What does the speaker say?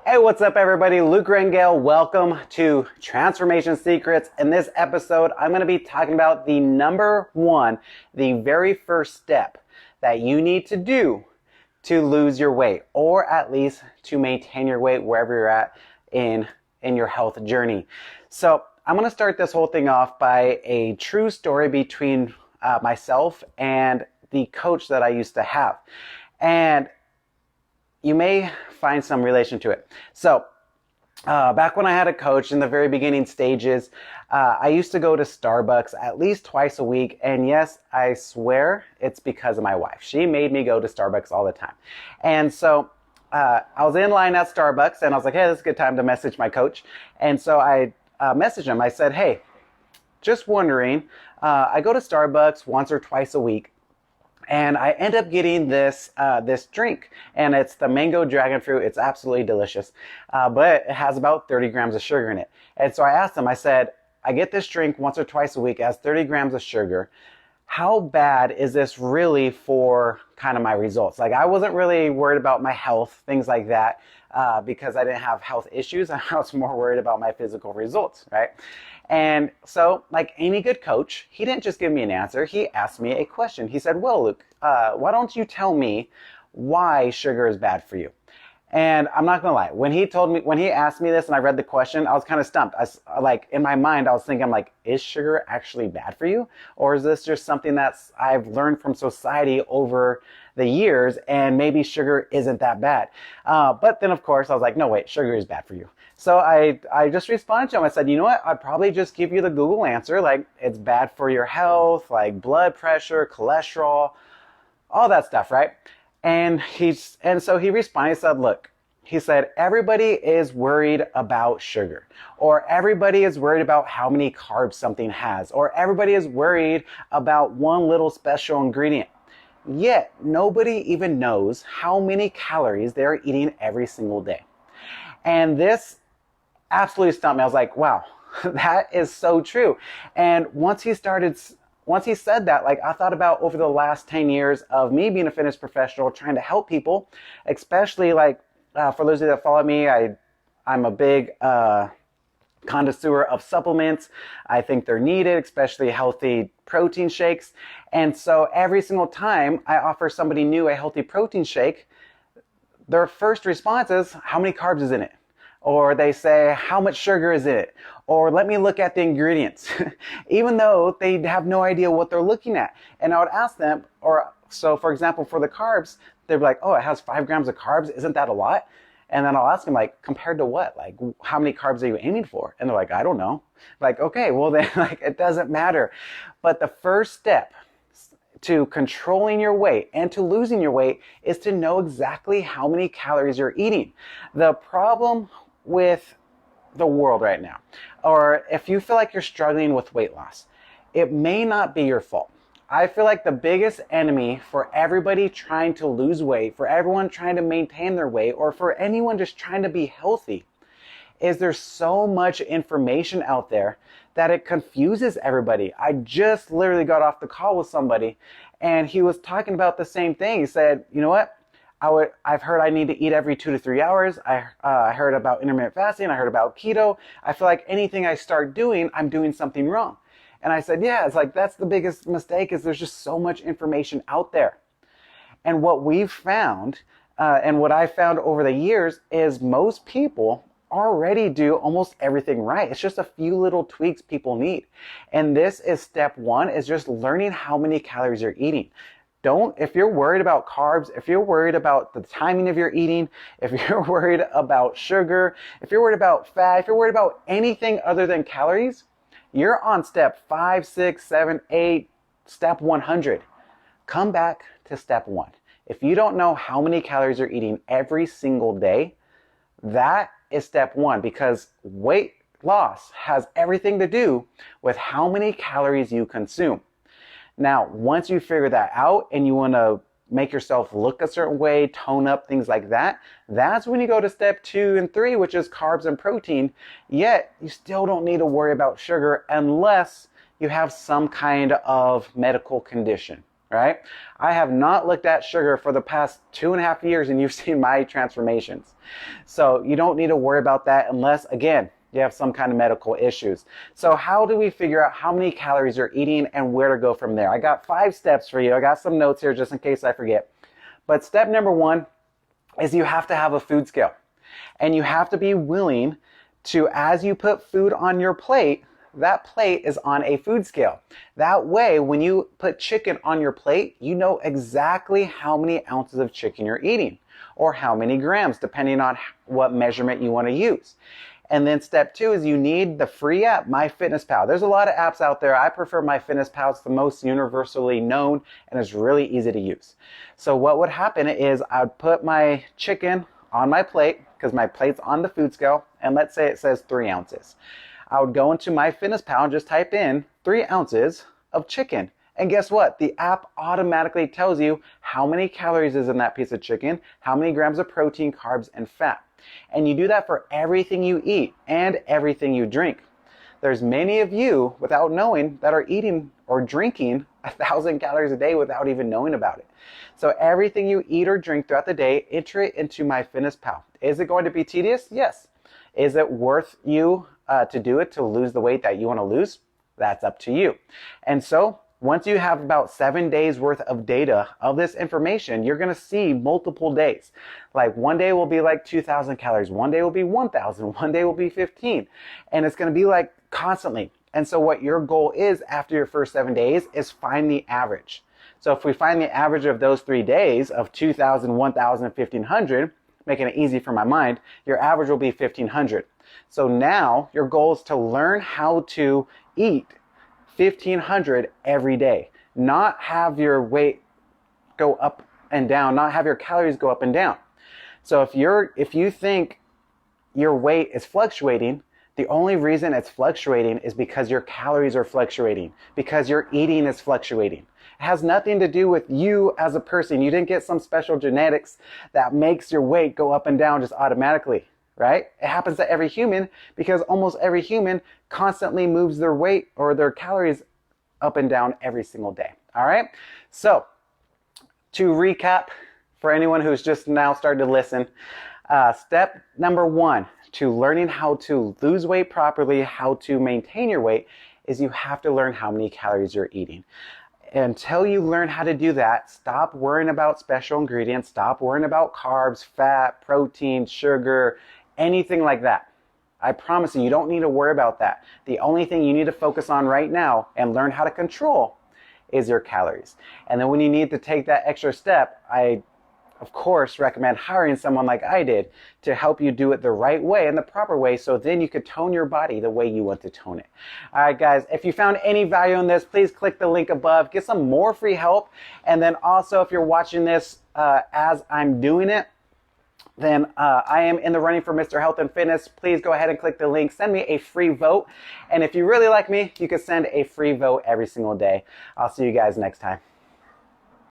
Hey, what's up everybody? Luke Rengel. Welcome to Transformation Secrets. In this episode, I'm going to be talking about the number one, the very first step that you need to do to lose your weight, or at least to maintain your weight wherever you're at in your health journey. So I'm going to start this whole thing off by a true story between myself and the coach that I used to have. And you may find some relation to it. So back when I had a coach in the very beginning stages, I used to go to Starbucks at least twice a week. And yes, I swear it's because of my wife. She made me go to Starbucks all the time. And so I was in line at Starbucks and I was like, hey, this is a good time to message my coach. And so I messaged him. I said, hey, just wondering, I go to Starbucks once or twice a week. And I end up getting this drink, and it's the mango dragon fruit. It's absolutely delicious, but it has about 30 grams of sugar in it. And so I asked him, I said, I get this drink once or twice a week. It has 30 grams of sugar. How bad is this really for kind of my results? Like, I wasn't really worried about my health, things like that, because I didn't have health issues. I was more worried about my physical results, right? And so, like any good coach, he didn't just give me an answer. He asked me a question. He said, well, Luke, why don't you tell me why sugar is bad for you? And I'm not going to lie. When he asked me this and I read the question, I was kind of stumped. In my mind, I was thinking, is sugar actually bad for you? Or is this just something I've learned from society over the years, and maybe sugar isn't that bad? But then, of course, I was like, no, wait, sugar is bad for you. So I just responded to him. I said, you know what? I'd probably just give you the Google answer. Like, it's bad for your health, like blood pressure, cholesterol, all that stuff, right? And so he responded, he said, look, he said, everybody is worried about sugar, or everybody is worried about how many carbs something has, or everybody is worried about one little special ingredient. Yet nobody even knows how many calories they're eating every single day. And this absolutely stumped me. I was like, wow, that is so true. And once he said that, I thought about over the last 10 years of me being a fitness professional, trying to help people, especially for those of you that follow me, I'm a big connoisseur of supplements. I think they're needed, especially healthy protein shakes. And so every single time I offer somebody new a healthy protein shake, their first response is, how many carbs is in it? Or they say, how much sugar is in it? Or let me look at the ingredients, even though they have no idea what they're looking at. And I would ask them, so for example, for the carbs, they'd be like, oh, it has 5 grams of carbs. Isn't that a lot? And then I'll ask them, compared to what? How many carbs are you aiming for? And they're like, I don't know. Okay, well then, it doesn't matter. But the first step to controlling your weight and to losing your weight is to know exactly how many calories you're eating. The problem with the world right now, or if you feel like you're struggling with weight loss, it may not be your fault. I feel like the biggest enemy for everybody trying to lose weight, for everyone trying to maintain their weight, or for anyone just trying to be healthy, is there's so much information out there that it confuses everybody. I just literally got off the call with somebody and he was talking about the same thing. He said, you know what? I've heard I need to eat every 2 to 3 hours. I heard about intermittent fasting. I heard about keto. I feel like anything I start doing, I'm doing something wrong. And I said, yeah, it's that's the biggest mistake, is there's just so much information out there. And what we've found, and what I've found over the years, is most people already do almost everything right. It's just a few little tweaks people need. And this is step one, is just learning how many calories you're eating. If you're worried about carbs, if you're worried about the timing of your eating, if you're worried about sugar, if you're worried about fat, if you're worried about anything other than calories, you're on step 5, 6, 7, 8, step 100. Come back to step 1. If you don't know how many calories you're eating every single day, that is step 1, because weight loss has everything to do with how many calories you consume. Now, once you figure that out and you want to make yourself look a certain way, tone up, things like that, that's when you go to step 2 and 3, which is carbs and protein. Yet, you still don't need to worry about sugar unless you have some kind of medical condition. right? I have not looked at sugar for the past 2.5 years, and you've seen my transformations. So you don't need to worry about that unless, again, you have some kind of medical issues. So how do we figure out how many calories you're eating and where to go from there? I got 5 steps for you. I got some notes here just in case I forget. But step number 1 is you have to have a food scale. And you have to be willing to, as you put food on your plate, that plate is on a food scale. That way, when you put chicken on your plate, you know exactly how many ounces of chicken you're eating or how many grams, depending on what measurement you want to use. And then step 2 is you need the free app, MyFitnessPal. There's a lot of apps out there. I prefer MyFitnessPal. It's the most universally known and it's really easy to use. So what would happen is I would put my chicken on my plate because my plate's on the food scale, and let's say it says 3 ounces. I would go into MyFitnessPal and just type in 3 ounces of chicken. And guess what? The app automatically tells you how many calories is in that piece of chicken, how many grams of protein, carbs, and fat. And you do that for everything you eat and everything you drink. There's many of you, without knowing, that are eating or drinking 1,000 calories a day without even knowing about it. So everything you eat or drink throughout the day, enter it into MyFitnessPal. Is it going to be tedious? Yes. Is it worth you to do it to lose the weight that you want to lose? That's up to you. And so once you have about 7 days worth of data of this information, you're going to see multiple days. Like one day will be like 2,000 calories, one day will be 1,000, one day will be 15. And it's going to be like constantly. And so what your goal is after your first 7 days is find the average. So if we find the average of those 3 days of 2,000, 1,000, 1,500, making it easy for my mind, your average will be 1,500. So now your goal is to learn how to eat 1,500 every day, not have your weight go up and down, not have your calories go up and down. So if you think your weight is fluctuating, the only reason it's fluctuating is because your calories are fluctuating, because your eating is fluctuating. It has nothing to do with you as a person. You didn't get some special genetics that makes your weight go up and down just automatically, right? It happens to every human because almost every human constantly moves their weight or their calories up and down every single day. All right. So to recap for anyone who's just now started to listen, step number 1 to learning how to lose weight properly, how to maintain your weight, is you have to learn how many calories you're eating. Until you learn how to do that, stop worrying about special ingredients, stop worrying about carbs, fat, protein, sugar, anything like that. I promise you, you don't need to worry about that. The only thing you need to focus on right now and learn how to control is your calories. And then when you need to take that extra step, I, of course, recommend hiring someone like I did to help you do it the right way and the proper way, so then you could tone your body the way you want to tone it. All right, guys, if you found any value in this, please click the link above, get some more free help. And then also, if you're watching this as I'm doing it, then I am in the running for Mr. Health and Fitness. Please go ahead and click the link. Send me a free vote. And if you really like me, you can send a free vote every single day. I'll see you guys next time.